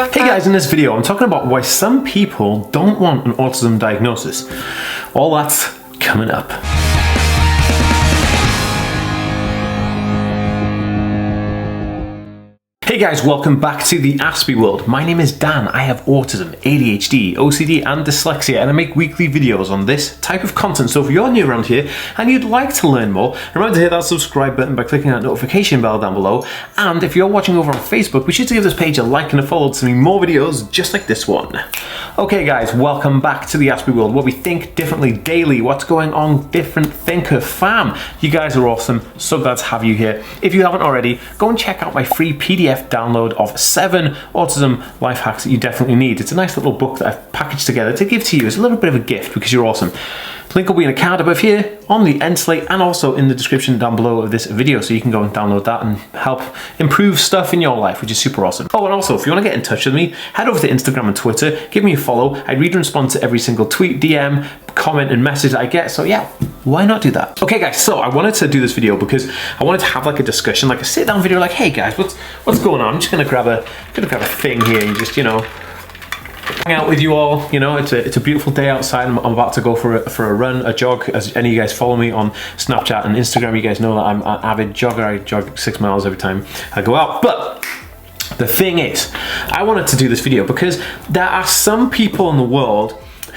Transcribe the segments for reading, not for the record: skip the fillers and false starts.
Hey guys, in this video I'm talking about why some people don't want an autism diagnosis. All that's coming up. Hey guys, welcome back to the Aspie world. My name is Dan. I have autism, ADHD, OCD and dyslexia, and I make weekly videos on this type of content. So if you're new around here and you'd like to learn more, remember to hit that subscribe button by clicking that notification bell down below. And if you're watching over on Facebook, be sure to give this page a like and a follow to see more videos just like this one. Okay guys, welcome back to the Aspie world, where we think differently daily. What's going on, different thinker fam? You guys are awesome, so glad to have you here. If you haven't already, go and check out my free PDF download of 7 autism life hacks that you definitely need. It's a nice little book that I've packaged together to give to you as a little bit of a gift because you're awesome. The link will be in a card above here, on the end slate, and also in the description down below of this video, so you can go and download that and help improve stuff in your life, which is super awesome. Oh, and also, if you want to get in touch with me, head over to Instagram and Twitter, give me a follow. I read and respond to every single tweet, DM, comment, and message that I get, so yeah, why not do that? Okay guys, so I wanted to do this video because I wanted to have like a discussion, like a sit down video, like, hey guys, what's going on? I'm just gonna grab a thing here and just, you know, hang out with you all. You know, it's a beautiful day outside. I'm about to go for a run, a jog. As any of you guys follow me on Snapchat and Instagram, you guys know that I'm an avid jogger. I jog 6 miles every time I go out. But the thing is, I wanted to do this video because there are some people in the world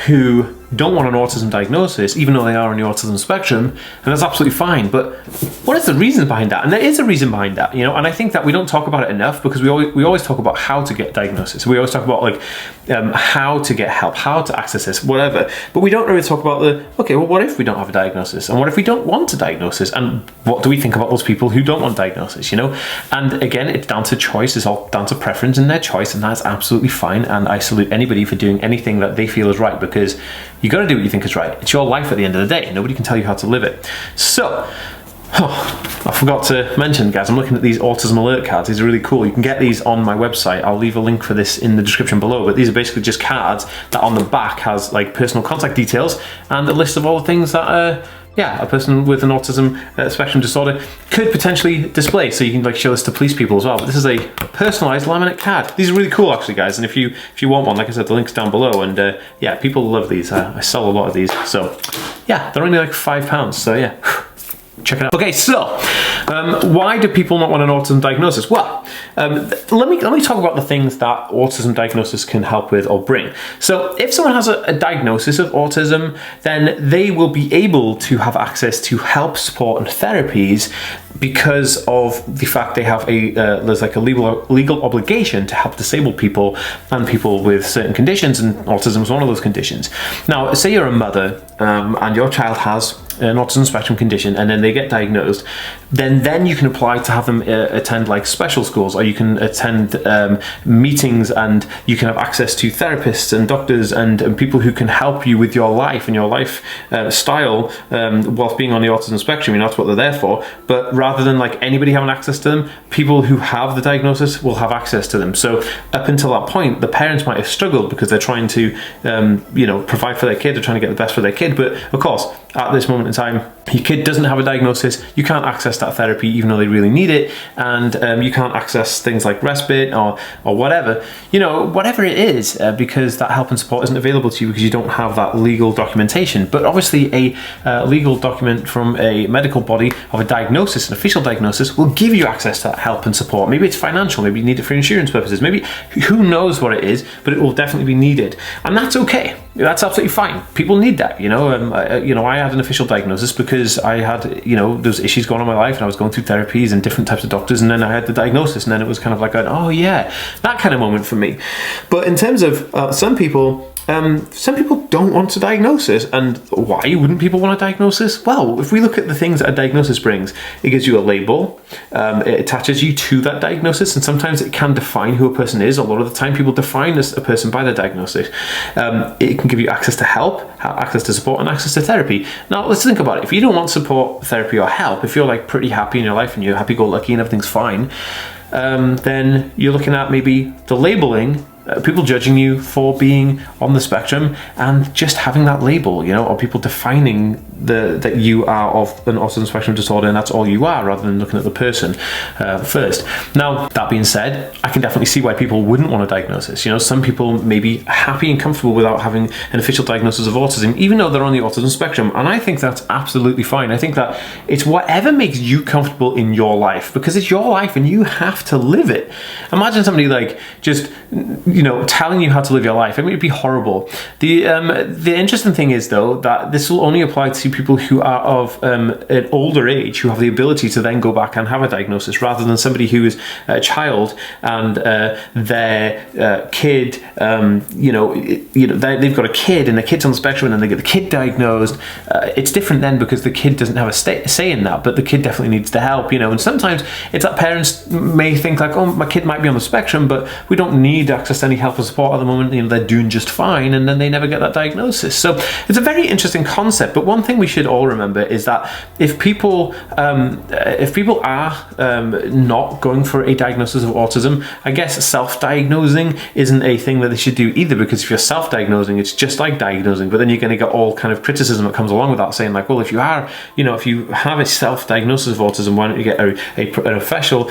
who don't want an autism diagnosis, even though they are on the autism spectrum, and that's absolutely fine. But what is the reason behind that? And there is a reason behind that, you know. And I think that we don't talk about it enough because we always talk about how to get diagnosis. We always talk about like how to get help, how to access this, whatever. But we don't really talk about okay, well, what if we don't have a diagnosis, and what if we don't want a diagnosis, and what do we think about those people who don't want diagnosis, you know? And again, it's down to choice. It's all down to preference and their choice, and that's absolutely fine. And I salute anybody for doing anything that they feel is right, because you got to do what you think is right. It's your life at the end of the day. Nobody can tell you how to live it. So, I forgot to mention, guys, I'm looking at these autism alert cards. These are really cool. You can get these on my website. I'll leave a link for this in the description below. But these are basically just cards that on the back has like personal contact details and a list of all the things that a person with an autism spectrum disorder could potentially display. So you can like show this to police people as well. But this is a personalized laminate card. These are really cool actually, guys. And if you want one, like I said, the link's down below. And yeah, people love these. I sell a lot of these. So yeah, they're only like £5. So yeah, check it out. Okay, so why do people not want an autism diagnosis? Well, let me talk about the things that autism diagnosis can help with or bring. So if someone has a diagnosis of autism, then they will be able to have access to help, support and therapies because of the fact they have there's like a legal obligation to help disabled people and people with certain conditions, and autism is one of those conditions. Now, say you're a mother and your child has an autism spectrum condition, and then they get diagnosed, then you can apply to have them attend like special schools, or you can attend meetings, and you can have access to therapists and doctors and people who can help you with your life and your life style whilst being on the autism spectrum. You know, that's what they're there for. But rather than like anybody having access to them, people who have the diagnosis will have access to them. So up until that point, the parents might have struggled because they're trying to you know, provide for their kid, they're trying to get the best for their kid. But of course, at this moment in time, your kid doesn't have a diagnosis, you can't access that therapy even though they really need it, and you can't access things like respite or whatever, you know, whatever it is, because that help and support isn't available to you because you don't have that legal documentation. But obviously a legal document from a medical body of a diagnosis, an official diagnosis, will give you access to that help and support. Maybe it's financial, maybe you need it for insurance purposes, maybe who knows what it is, but it will definitely be needed, and that's okay. That's absolutely fine. People need that, you know. You know, I had an official diagnosis because I had, you know, those issues going on in my life, and I was going through therapies and different types of doctors, and then I had the diagnosis, and then it was kind of like, oh yeah, that kind of moment for me. But in terms of some people don't want a diagnosis. And why wouldn't people want a diagnosis? Well, if we look at the things that a diagnosis brings, it gives you a label, it attaches you to that diagnosis, and sometimes it can define who a person is. A lot of the time people define a person by their diagnosis. It can give you access to help, access to support, and access to therapy. Now let's think about it. If you don't want support, therapy or help, if you're like pretty happy in your life and you're happy-go-lucky and everything's fine, then you're looking at maybe the labeling people judging you for being on the spectrum, and just having that label, you know, or people defining that you are of an autism spectrum disorder and that's all you are, rather than looking at the person first. Now, that being said, I can definitely see why people wouldn't want a diagnosis. You know, some people may be happy and comfortable without having an official diagnosis of autism, even though they're on the autism spectrum, and I think that's absolutely fine. I think that it's whatever makes you comfortable in your life, because it's your life and you have to live it. Imagine somebody like just, you know, telling you how to live your life. I mean, it'd be horrible. The interesting thing is, though, that this will only apply to people who are of an older age, who have the ability to then go back and have a diagnosis, rather than somebody who is a child and their kid, they've got a kid and the kid's on the spectrum and then they get the kid diagnosed. It's different then, because the kid doesn't have a say in that, but the kid definitely needs the help, you know. And sometimes it's that parents may think like, oh, my kid might be on the spectrum, but we don't need access to any help or support at the moment, you know, they're doing just fine, and then they never get that diagnosis. So it's a very interesting concept. But one thing we should all remember is that if people are not going for a diagnosis of autism, I guess self-diagnosing isn't a thing that they should do either, because if you're self-diagnosing, it's just like diagnosing, but then you're going to get all kind of criticism that comes along with that, saying like, well, if you have a self-diagnosis of autism, why don't you get a professional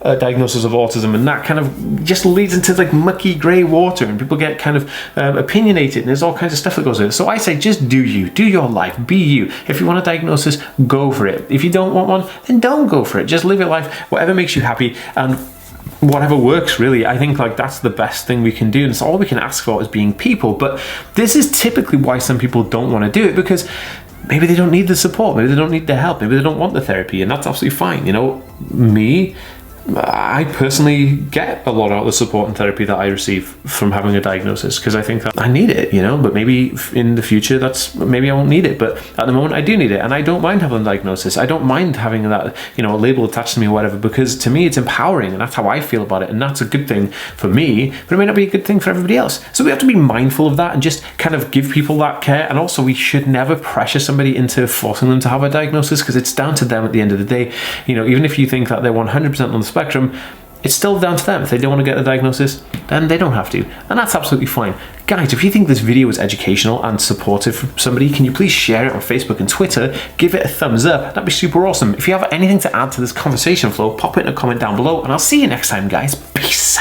diagnosis of autism? And that kind of just leads into like mucky grey water, and people get kind of opinionated, and there's all kinds of stuff that goes with it. So I say, just do you, do your life, be you. If you want a diagnosis, go for it. If you don't want one, then don't go for it. Just live your life, whatever makes you happy, and whatever works, really. I think like that's the best thing we can do, and so all we can ask for is being people. But this is typically why some people don't want to do it, because maybe they don't need the support, maybe they don't need the help, maybe they don't want the therapy, and that's absolutely fine. You know, I personally get a lot out of the support and therapy that I receive from having a diagnosis, because I think that I need it, you know. But maybe in the future maybe I won't need it, but at the moment I do need it, and I don't mind having a diagnosis. I don't mind having that, you know, a label attached to me or whatever, because to me it's empowering, and that's how I feel about it, and that's a good thing for me, but it may not be a good thing for everybody else. So we have to be mindful of that and just kind of give people that care. And also, we should never pressure somebody into forcing them to have a diagnosis, because it's down to them at the end of the day. You know, even if you think that they're 100% on the spectrum, it's still down to them. If they don't want to get a diagnosis, then they don't have to, and that's absolutely fine. Guys, if you think this video was educational and supportive for somebody, can you please share it on Facebook and Twitter? Give it a thumbs up, that'd be super awesome. If you have anything to add to this conversation flow, pop it in a comment down below, and I'll see you next time, guys. Peace.